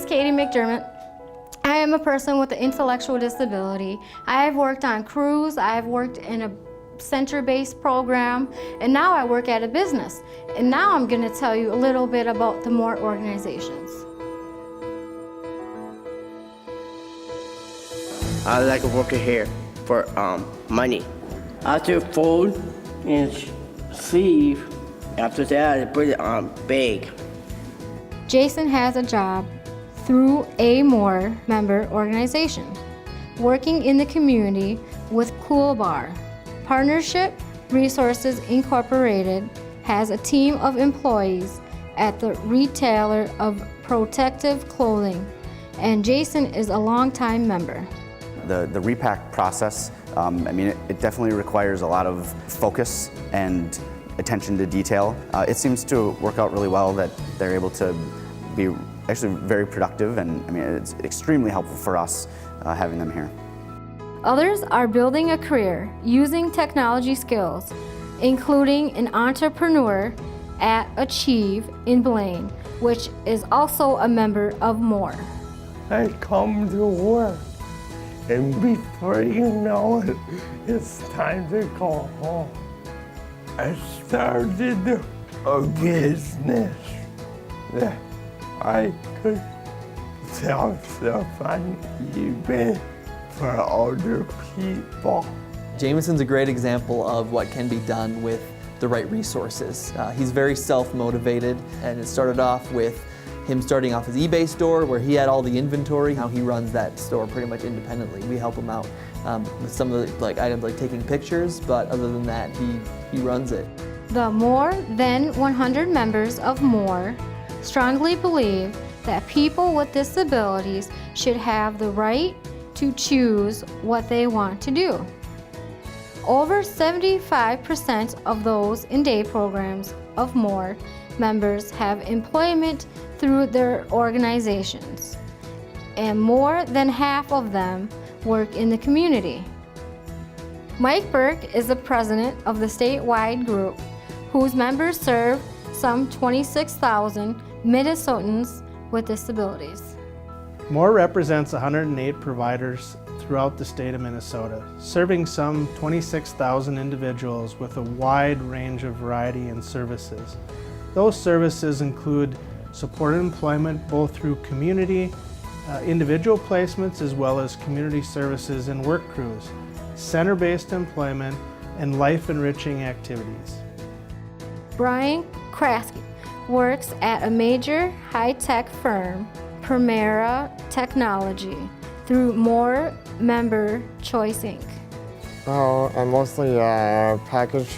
is Katie McDermott. I am a person with an intellectual disability. I have worked on crews, I have worked in a center-based program, and now I work at a business. And now I'm going to tell you a little bit about the MORE organizations. I like working here for money. I took fold and sleeve. After that, I put it on bag. Jason has a job through a MORE member organization, working in the community with Cool Bar. Partnership Resources Incorporated has a team of employees at the retailer of protective clothing, and Jason is a longtime member. The repack process, it definitely requires a lot of focus and attention to detail. It seems to work out really well that they're able to be actually very productive, and it's extremely helpful for us having them here. Others are building a career using technology skills, including an entrepreneur at Achieve in Blaine, which is also a member of MORE. I come to work, and before you know it, it's time to go home. I started a business that I could sell stuff on eBay for older people. Jameson's a great example of what can be done with the right resources. He's very self-motivated, and it started off with him starting off his eBay store where he had all the inventory. Now he runs that store pretty much independently. We help him out with some of the items like taking pictures, but other than that, he runs it. The more than 100 members of MORE strongly believe that people with disabilities should have the right to choose what they want to do. Over 75% of those in day programs of MORE members have employment through their organizations, and more than half of them work in the community. Mike Burke is the president of the statewide group, whose members serve some 26,000 Minnesotans with disabilities. MORE represents 108 providers throughout the state of Minnesota, serving some 26,000 individuals with a wide range of variety and services. Those services include supported employment both through community, individual placements, as well as community services and work crews, center-based employment, and life-enriching activities. Brian Kraske works at a major high-tech firm, Primera Technology, through MORE Member Choice Inc. Well, I mostly package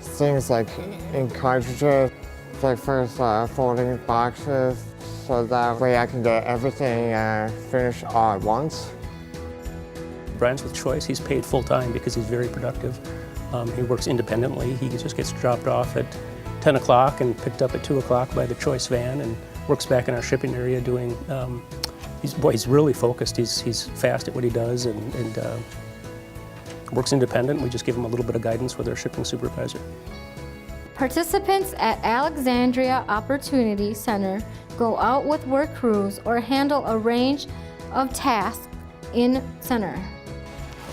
things like in cartridges, like first folding boxes, so that way I can get everything finished all at once. Brian's with Choice. He's paid full-time because he's very productive. He works independently. He just gets dropped off at 10 o'clock and picked up at 2 o'clock by the Choice van, and works back in our shipping area doing, he's really focused. He's fast at what he does, and works independent. We just give him a little bit of guidance with our shipping supervisor. Participants at Alexandria Opportunity Center go out with work crews or handle a range of tasks in center.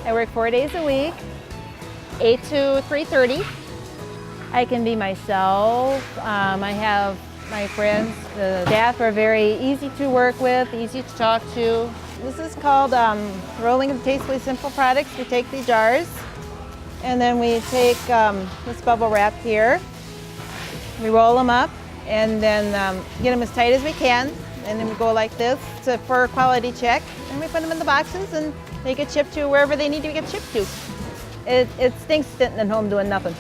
I work 4 days a week, 8 to 3:30. I can be myself. I have my friends. The staff are very easy to work with, easy to talk to. This is called Rolling of Tastefully Simple Products. We take the jars, and then we take this bubble wrap here. We roll them up, and then get them as tight as we can, and then we go like this for a quality check, and we put them in the boxes, and they get shipped to wherever they need to get shipped to. It stinks sitting at home doing nothing.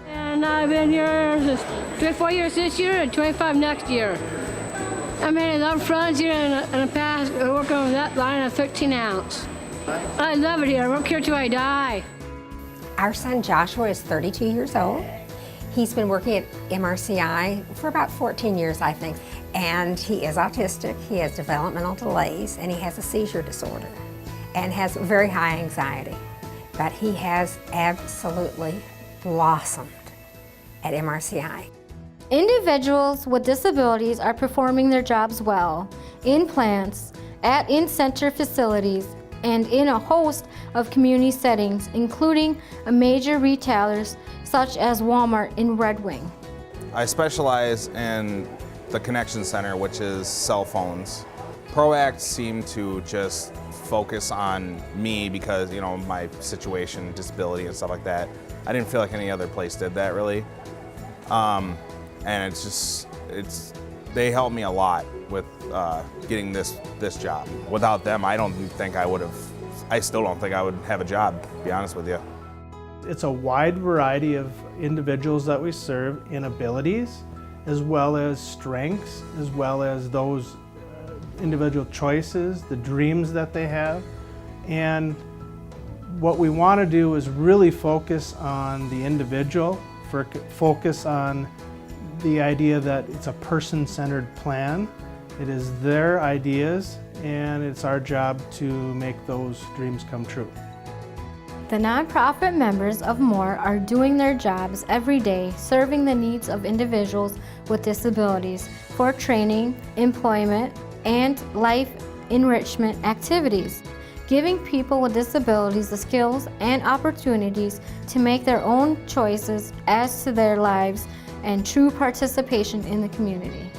And I've been here 24 years this year and 25 next year. I made a lot of friends here in the past working on that line of 13 ounce. I love it here. I work here till I die. Our son Joshua is 32 years old. He's been working at MRCI for about 14 years, I think. And he is autistic, he has developmental delays, and he has a seizure disorder and has very high anxiety. But he has absolutely blossomed at MRCI. Individuals with disabilities are performing their jobs well in plants, at in-center facilities, and in a host of community settings, including major retailers such as Walmart in Red Wing. I specialize in the Connection Center, which is cell phones. ProAct seemed to just focus on me because, you know, my situation, disability and stuff like that. I didn't feel like any other place did that really. And they helped me a lot with getting this job. Without them, I still don't think I would have a job, to be honest with you. It's a wide variety of individuals that we serve in abilities, as well as strengths, as well as those individual choices, the dreams that they have. And what we want to do is really focus on the individual, focus on the idea that it's a person-centered plan. It is their ideas, and it's our job to make those dreams come true. The nonprofit members of MORE are doing their jobs every day, serving the needs of individuals with disabilities for training, employment, and life enrichment activities, giving people with disabilities the skills and opportunities to make their own choices as to their lives and true participation in the community.